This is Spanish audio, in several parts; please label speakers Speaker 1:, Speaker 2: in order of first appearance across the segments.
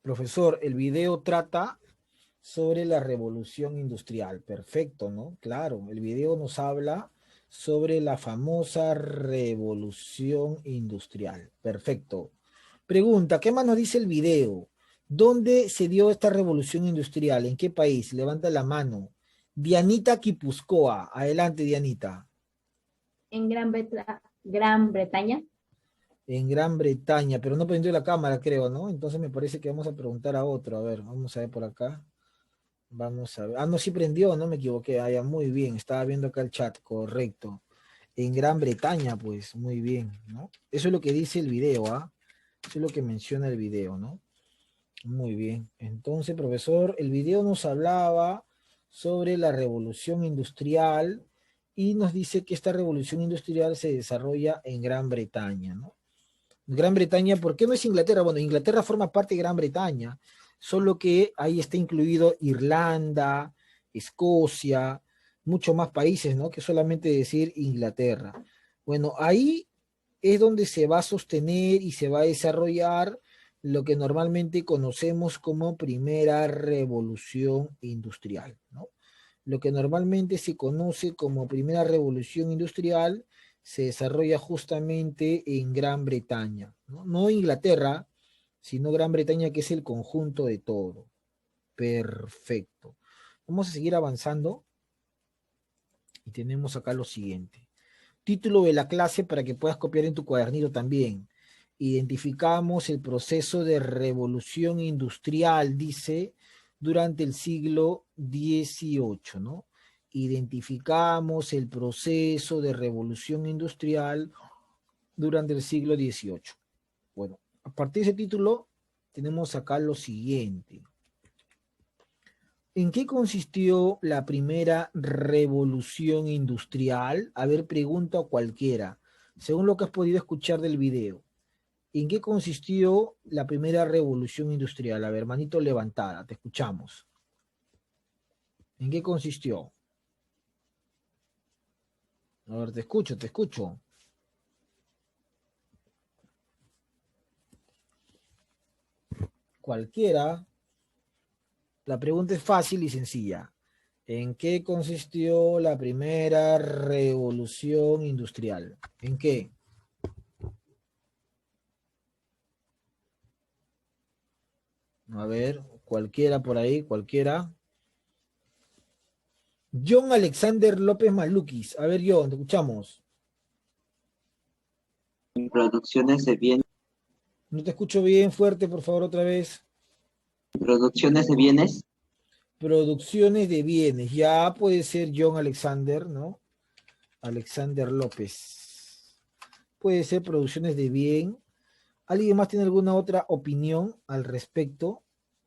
Speaker 1: Profesor, el video trata sobre la revolución industrial. Perfecto, ¿no? Claro, el video nos habla sobre la famosa revolución industrial. Perfecto. Pregunta, ¿qué más nos dice el video? ¿Dónde se dio esta revolución industrial? ¿En qué país? Levanta la mano. Dianita Quipuscoa. Adelante, Dianita.
Speaker 2: En Gran Bretaña.
Speaker 1: En Gran Bretaña, pero no prendió la cámara, creo, ¿no? Entonces me parece que vamos a preguntar a otro. A ver, vamos a ver por acá. Vamos a ver. Ah, no, sí prendió, no me equivoqué. Ah, ya, muy bien. Estaba viendo acá el chat, correcto. En Gran Bretaña, pues, muy bien, ¿no? Eso es lo que dice el video, ¿ah? Eso es lo que menciona el video, ¿no? Muy bien. Entonces, profesor, el video nos hablaba sobre la revolución industrial y nos dice que esta revolución industrial se desarrolla en Gran Bretaña, ¿no? Gran Bretaña, ¿por qué no es Inglaterra? Bueno, Inglaterra forma parte de Gran Bretaña, solo que ahí está incluido Irlanda, Escocia, muchos más países, ¿no? Que solamente decir Inglaterra. Bueno, ahí es donde se va a sostener y se va a desarrollar lo que normalmente conocemos como primera revolución industrial, ¿no? Lo que normalmente se conoce como primera revolución industrial se desarrolla justamente en Gran Bretaña, ¿no? No Inglaterra, sino Gran Bretaña, que es el conjunto de todo. Perfecto. Vamos a seguir avanzando y tenemos acá lo siguiente. Título de la clase para que puedas copiar en tu cuadernito también. Identificamos el proceso de revolución industrial, dice, durante el siglo XVIII, ¿no? Identificamos el proceso de revolución industrial durante el siglo XVIII. Bueno, a partir de ese título tenemos acá lo siguiente. ¿En qué consistió la primera revolución industrial? A ver, pregunta a cualquiera, según lo que has podido escuchar del video. ¿En qué consistió la primera revolución industrial? A ver, manito levantada, te escuchamos. ¿En qué consistió? A ver, te escucho, te escucho. Cualquiera. La pregunta es fácil y sencilla. ¿En qué consistió la primera revolución industrial? ¿En qué? A ver, cualquiera por ahí, cualquiera. John Alexander López Maluquis. A ver, John, te escuchamos.
Speaker 3: Producciones de bienes,
Speaker 1: No te escucho bien, fuerte, por favor, otra vez.
Speaker 3: producciones de bienes,
Speaker 1: Producciones de bienes. Ya puede ser John Alexander, ¿no? Alexander López. Puede ser producciones de bien. ¿Alguien más tiene alguna otra opinión al respecto?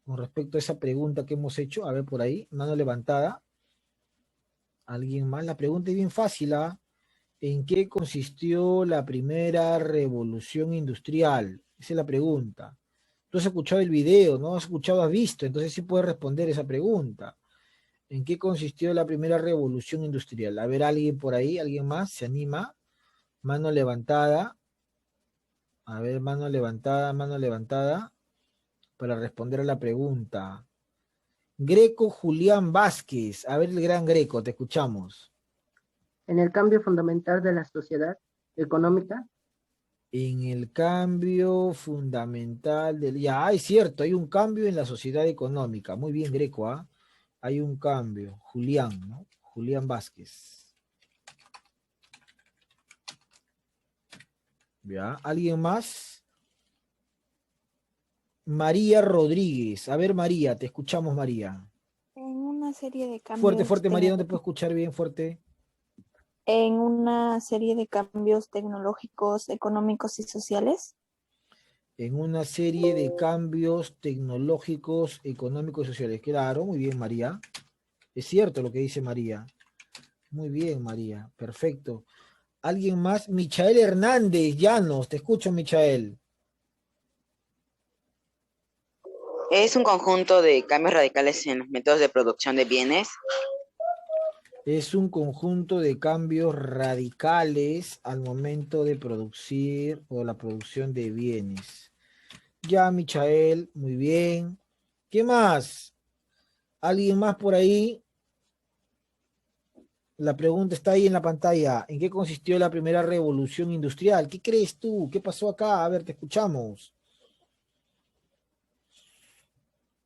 Speaker 1: Con respecto a esa pregunta que hemos hecho. A ver, por ahí, mano levantada. ¿Alguien más? La pregunta es bien fácil, ¿ah? ¿En qué consistió la primera revolución industrial? Esa es la pregunta. Tú has escuchado el video, ¿no? Has escuchado, has visto, entonces sí puedes responder esa pregunta. ¿En qué consistió la primera revolución industrial? A ver, alguien por ahí, alguien más, ¿se anima? Mano levantada. A ver, mano levantada, para responder a la pregunta. Greco Julián Vázquez. A ver, el gran Greco, te escuchamos.
Speaker 4: En el cambio fundamental de la sociedad económica.
Speaker 1: En el cambio fundamental del... Ya, es cierto, hay un cambio en la sociedad económica. Muy bien, Greco, ¿ah? Hay un cambio. Julián, ¿no? Julián Vázquez. ¿Ya? ¿Alguien más? María Rodríguez. A ver, María, te escuchamos, María.
Speaker 5: En una serie de
Speaker 1: Fuerte,
Speaker 5: cambios,
Speaker 1: fuerte, María, no te puedo escuchar bien, fuerte.
Speaker 5: en una serie de cambios tecnológicos, económicos y sociales.
Speaker 1: En una serie de cambios tecnológicos, económicos y sociales. Claro, muy bien, María. Es cierto lo que dice María. Muy bien, María. Perfecto. ¿Alguien más? Michael Hernández, Llanos. Te escucho, Michael.
Speaker 6: Es un conjunto de cambios radicales en los métodos de producción de bienes.
Speaker 1: Es un conjunto de cambios radicales al momento de producir o la producción de bienes. Ya, Michael, muy bien. ¿Qué más? ¿Alguien más por ahí? La pregunta está ahí en la pantalla. ¿En qué consistió la primera revolución industrial? ¿Qué crees tú? ¿Qué pasó acá? A ver, te escuchamos.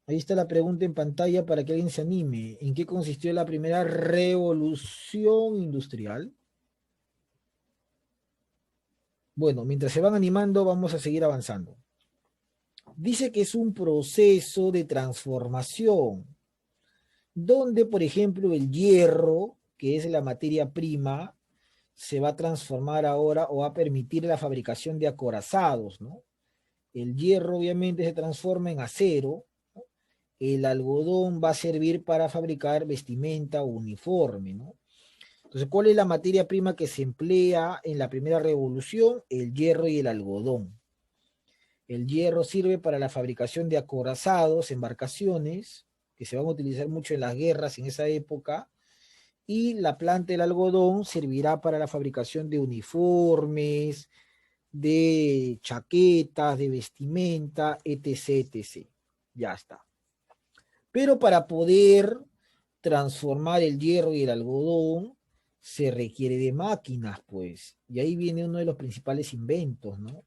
Speaker 1: Ahí está la pregunta en pantalla para que alguien se anime. ¿En qué consistió la primera revolución industrial? Bueno, mientras se van animando, vamos a seguir avanzando. Dice que es un proceso de transformación, donde, por ejemplo, el hierro, que es la materia prima, se va a transformar ahora o va a permitir la fabricación de acorazados, ¿no? El hierro obviamente se transforma en acero, ¿no? El algodón va a servir para fabricar vestimenta o uniforme, ¿no? Entonces, ¿cuál es la materia prima que se emplea en la primera revolución? El hierro y el algodón. El hierro sirve para la fabricación de acorazados, embarcaciones, que se van a utilizar mucho en las guerras en esa época, y la planta del algodón servirá para la fabricación de uniformes, de chaquetas, de vestimenta, etc., etc. Ya está. Pero para poder transformar el hierro y el algodón, se requiere de máquinas, pues. Y ahí viene uno de los principales inventos, ¿no?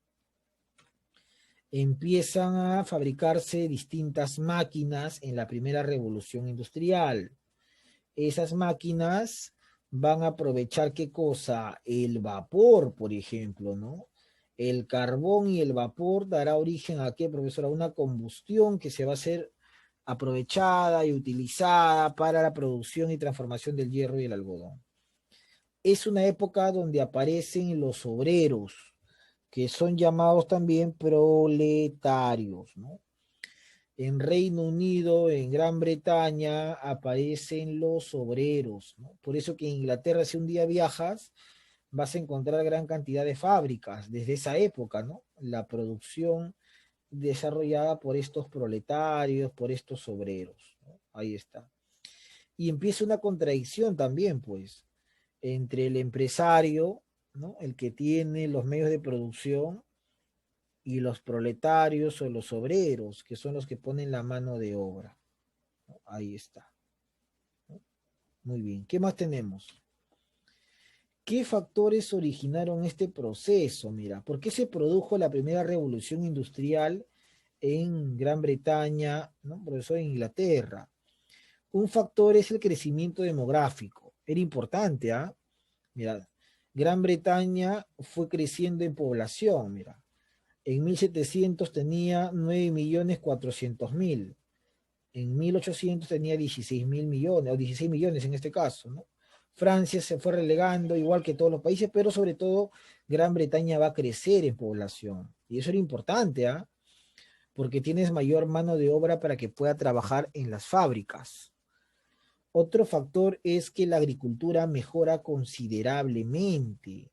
Speaker 1: Empiezan a fabricarse distintas máquinas en la primera revolución industrial. Esas máquinas van a aprovechar ¿qué cosa? El vapor, por ejemplo, ¿no? El carbón y el vapor dará origen a ¿qué, profesora? Una combustión que se va a hacer aprovechada y utilizada para la producción y transformación del hierro y el algodón. Es una época donde aparecen los obreros, que son llamados también proletarios, ¿no? En Reino Unido, en Gran Bretaña, aparecen los obreros, ¿no? Por eso que en Inglaterra, si un día viajas, vas a encontrar gran cantidad de fábricas desde esa época, ¿no? La producción desarrollada por estos proletarios, por estos obreros, ¿no? Ahí está. Y empieza una contradicción también, pues, entre el empresario, ¿no? El que tiene los medios de producción, y los proletarios o los obreros, que son los que ponen la mano de obra, ¿no? Ahí está, ¿no? Muy bien. ¿Qué más tenemos? ¿Qué factores originaron este proceso? Mira, ¿por qué se produjo la primera revolución industrial en Gran Bretaña, ¿no? Profesor, en Inglaterra? Un factor es el crecimiento demográfico. Era importante, ¿ah? Mira, Gran Bretaña fue creciendo en población, mira. En 1700 tenía 9.400.000. En 1800 tenía 16.000 millones, o 16 millones en este caso, ¿no? Francia se fue relegando, igual que todos los países, pero sobre todo Gran Bretaña va a crecer en población. Y eso era importante, ¿ah? Porque tienes mayor mano de obra para que pueda trabajar en las fábricas. Otro factor es que la agricultura mejora considerablemente.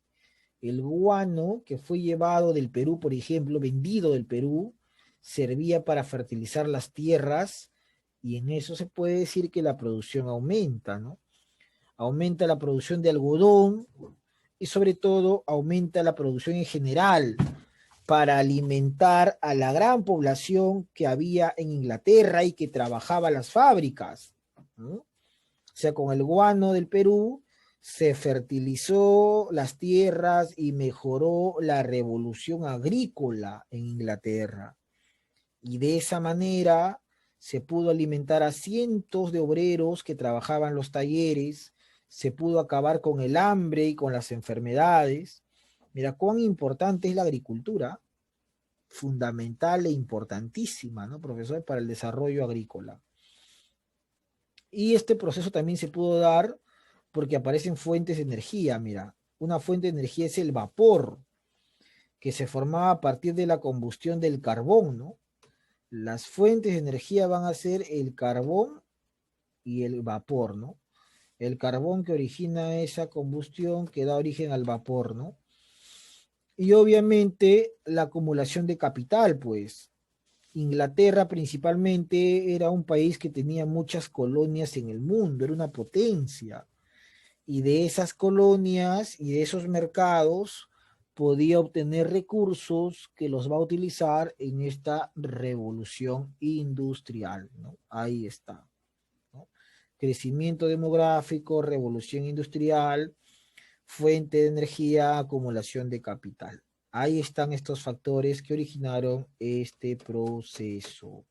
Speaker 1: El guano que fue llevado del Perú, por ejemplo, vendido del Perú, servía para fertilizar las tierras y en eso se puede decir que la producción aumenta, ¿no? Aumenta la producción de algodón y sobre todo aumenta la producción en general para alimentar a la gran población que había en Inglaterra y que trabajaba en las fábricas, ¿no? O sea, con el guano del Perú se fertilizó las tierras y mejoró la revolución agrícola en Inglaterra. Y de esa manera se pudo alimentar a cientos de obreros que trabajaban en los talleres, se pudo acabar con el hambre y con las enfermedades. Mira cuán importante es la agricultura, fundamental e importantísima, ¿no, profesor? Para el desarrollo agrícola. Y este proceso también se pudo dar porque aparecen fuentes de energía. Mira, una fuente de energía es el vapor, que se formaba a partir de la combustión del carbón, ¿no? Las fuentes de energía van a ser el carbón y el vapor, ¿no? El carbón que origina esa combustión que da origen al vapor, ¿no? Y obviamente la acumulación de capital, pues. Inglaterra principalmente era un país que tenía muchas colonias en el mundo, era una potencia. Y de esas colonias y de esos mercados podía obtener recursos que los va a utilizar en esta revolución industrial, ¿no? Ahí está, ¿no? Crecimiento demográfico, revolución industrial, fuente de energía, acumulación de capital. Ahí están estos factores que originaron este proceso.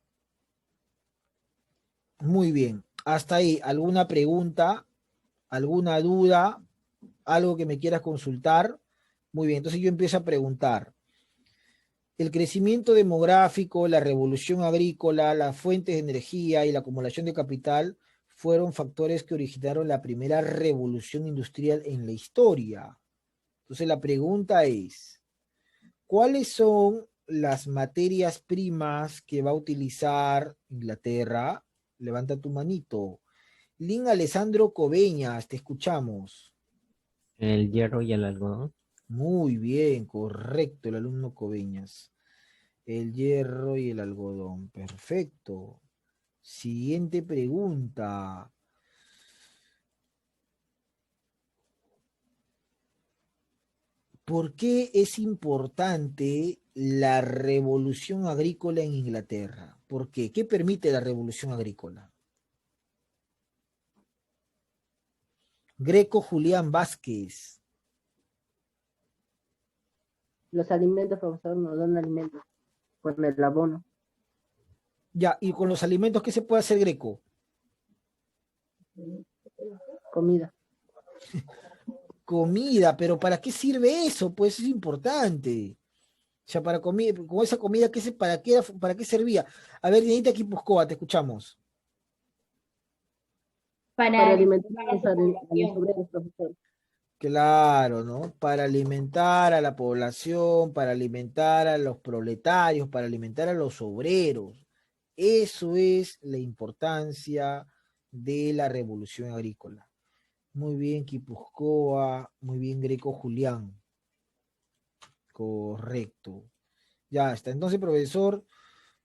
Speaker 1: Muy bien. Hasta ahí, ¿alguna pregunta? ¿Alguna duda? ¿Algo que me quieras consultar? Muy bien, entonces yo empiezo a preguntar. El crecimiento demográfico, la revolución agrícola, las fuentes de energía y la acumulación de capital fueron factores que originaron la primera revolución industrial en la historia. Entonces la pregunta es, ¿cuáles son las materias primas que va a utilizar Inglaterra? Levanta tu manito. Lin Alessandro Coveñas, te escuchamos.
Speaker 7: El hierro y el algodón.
Speaker 1: Muy bien, correcto, el alumno Coveñas. El hierro y el algodón, perfecto. Siguiente pregunta. ¿Por qué es importante la revolución agrícola en Inglaterra? ¿Por qué? ¿Qué permite la revolución agrícola? Greco Julián Vázquez.
Speaker 4: Los alimentos, profesor, nos dan alimentos con el abono,
Speaker 1: Ya, y con los alimentos, ¿qué se puede hacer, Greco?
Speaker 4: comida.
Speaker 1: Comida, pero ¿para qué sirve eso? Pues es importante. O sea, para comida, con esa comida, ¿para qué servía? A ver, Dianita Quipuscoa, te escuchamos.
Speaker 4: Para alimentar
Speaker 2: para su
Speaker 4: a los
Speaker 2: población.
Speaker 4: obreros, profesor.
Speaker 1: Claro, ¿no? Para alimentar a la población, para alimentar a los proletarios, para alimentar a los obreros. Eso es la importancia de la revolución agrícola. Muy bien, Quipuscoa, muy bien, Greco Julián. Correcto. Ya está. Entonces, profesor,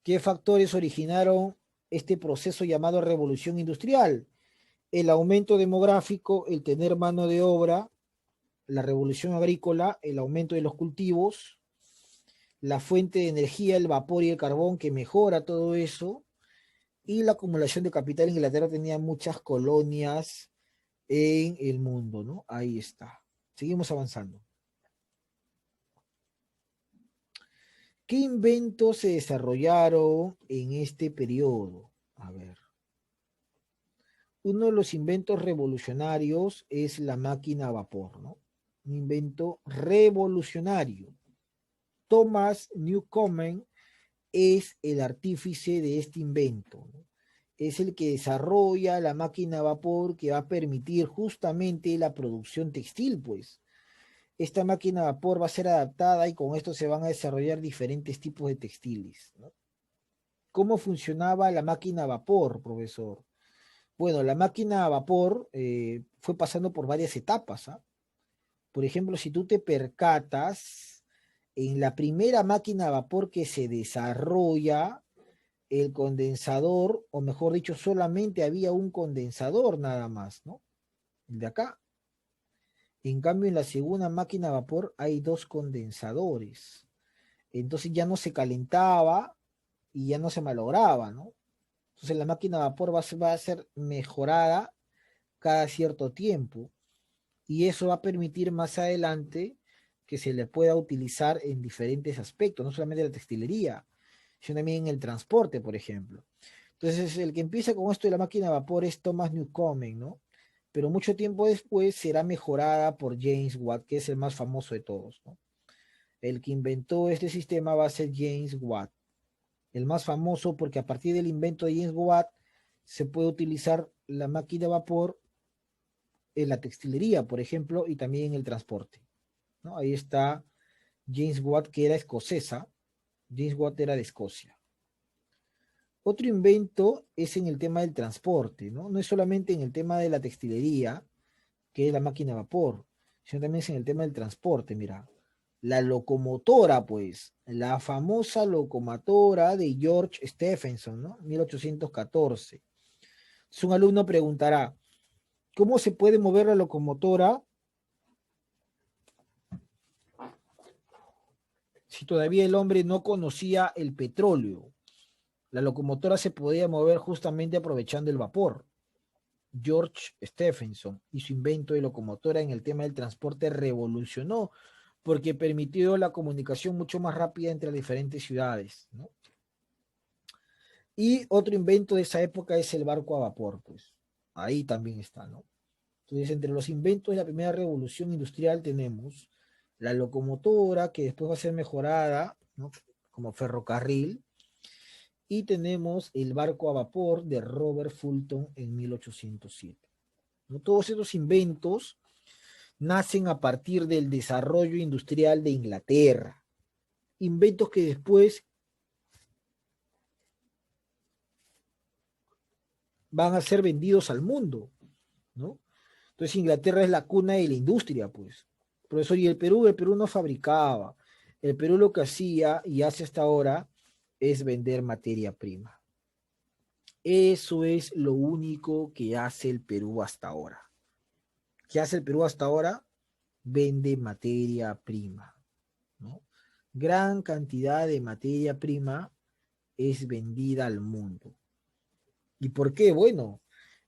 Speaker 1: ¿qué factores originaron este proceso llamado revolución industrial? El aumento demográfico, el tener mano de obra, la revolución agrícola, el aumento de los cultivos, la fuente de energía, el vapor y el carbón que mejora todo eso, y la acumulación de capital. Inglaterra tenía muchas colonias en el mundo, ¿no? Ahí está. Seguimos avanzando. ¿Qué inventos se desarrollaron en este periodo? A ver. Uno de los inventos revolucionarios es la máquina a vapor, ¿no? Un invento revolucionario. Thomas Newcomen es el artífice de este invento, ¿no? Es el que desarrolla la máquina a vapor que va a permitir justamente la producción textil, pues. Esta máquina a vapor va a ser adaptada y con esto se van a desarrollar diferentes tipos de textiles, ¿no? ¿Cómo funcionaba la máquina a vapor, profesor? Bueno, la máquina a vapor fue pasando por varias etapas, ¿ah? Por ejemplo, si tú te percatas, en la primera máquina a vapor que se desarrolla, el condensador, o mejor dicho, solamente había un condensador nada más, ¿no? El de acá. En cambio, en la segunda máquina a vapor hay dos condensadores. Entonces ya no se calentaba y ya no se malograba, ¿no? Entonces la máquina a vapor va a ser mejorada cada cierto tiempo y eso va a permitir más adelante que se le pueda utilizar en diferentes aspectos, no solamente en la textilería, sino también en el transporte, por ejemplo. Entonces, el que empieza con esto de la máquina a vapor es Thomas Newcomen, ¿no? Pero mucho tiempo después será mejorada por James Watt, que es el más famoso de todos, ¿no? El que inventó este sistema va a ser James Watt, el más famoso porque a partir del invento de James Watt se puede utilizar la máquina a vapor en la textilería, por ejemplo, y también en el transporte, ¿no? Ahí está James Watt, que era escocesa. James Watt era de Escocia. Otro invento es en el tema del transporte, ¿no? No es solamente en el tema de la textilería, que es la máquina a vapor, sino también es en el tema del transporte, mira. La locomotora, pues, la famosa locomotora de George Stephenson, ¿no? 1814. Entonces, un alumno preguntará, ¿cómo se puede mover la locomotora si todavía el hombre no conocía el petróleo. La locomotora se podía mover justamente aprovechando el vapor. George Stephenson y su invento de locomotora en el tema del transporte revolucionó porque permitió la comunicación mucho más rápida entre las diferentes ciudades, ¿no? Y otro invento de esa época es el barco a vapor, pues. Ahí también está, ¿no? Entonces, entre los inventos de la primera revolución industrial tenemos la locomotora, que después va a ser mejorada, ¿no? Como ferrocarril, y tenemos el barco a vapor de Robert Fulton en 1807. ¿No? Todos estos inventos nacen a partir del desarrollo industrial de Inglaterra. Inventos que después van a ser vendidos al mundo, ¿no? Entonces Inglaterra es la cuna de la industria, pues. Profesor, y el Perú no fabricaba. El Perú lo que hacía y hace hasta ahora es vender materia prima. Eso es lo único que hace el Perú hasta ahora. ¿Qué hace el Perú hasta ahora? Vende materia prima, ¿no? Gran cantidad de materia prima es vendida al mundo. ¿Y por qué? Bueno,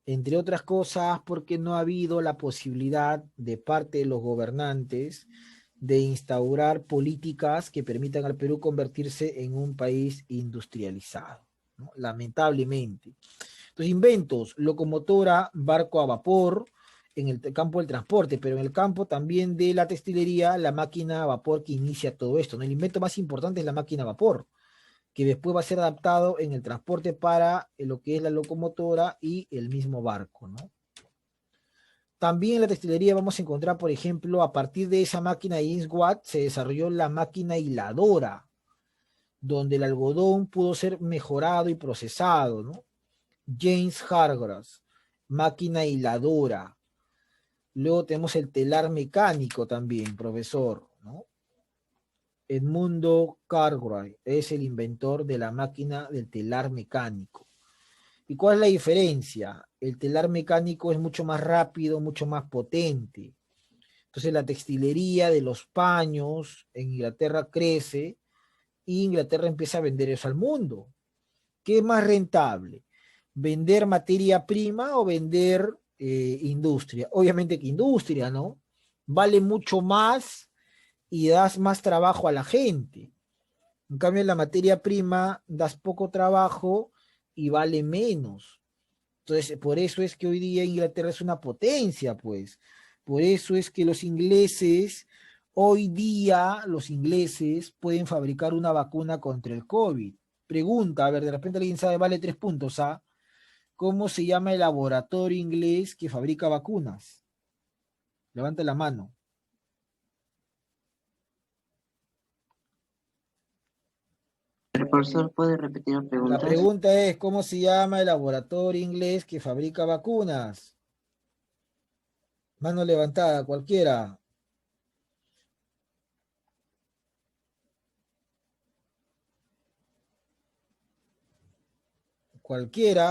Speaker 1: entre otras cosas, porque no ha habido la posibilidad de parte de los gobernantes de instaurar políticas que permitan al Perú convertirse en un país industrializado, ¿no? Lamentablemente. Entonces, inventos, locomotora, barco a vapor, en el campo del transporte, pero en el campo también de la textilería, la máquina a vapor que inicia todo esto, ¿no? El invento más importante es la máquina a vapor, que después va a ser adaptado en el transporte para lo que es la locomotora y el mismo barco, ¿no? También en la textilería vamos a encontrar, por ejemplo, a partir de esa máquina de James Watt se desarrolló la máquina hiladora, donde el algodón pudo ser mejorado y procesado, ¿no? James Hargreaves, máquina hiladora. Luego tenemos el telar mecánico también, profesor, ¿no? Edmundo Cartwright es el inventor de la máquina del telar mecánico. ¿Y cuál es la diferencia? El telar mecánico es mucho más rápido, mucho más potente. Entonces la textilería de los paños en Inglaterra crece y Inglaterra empieza a vender eso al mundo. ¿Qué es más rentable? ¿Vender materia prima o vender industria? Obviamente que industria, ¿no? Vale mucho más y das más trabajo a la gente. En cambio, en la materia prima das poco trabajo y vale menos. Entonces, por eso es que hoy día Inglaterra es una potencia, pues. Por eso es que hoy día los ingleses pueden fabricar una vacuna contra el COVID. Pregunta, a ver, de repente alguien sabe, vale 3 puntos, ¿ah? ¿Cómo se llama el laboratorio inglés que fabrica vacunas? Levanta la mano.
Speaker 3: ¿El profesor puede repetir las
Speaker 1: La
Speaker 3: preguntas?
Speaker 1: pregunta es, ¿cómo se llama el laboratorio inglés que fabrica vacunas? Mano levantada, cualquiera. Cualquiera.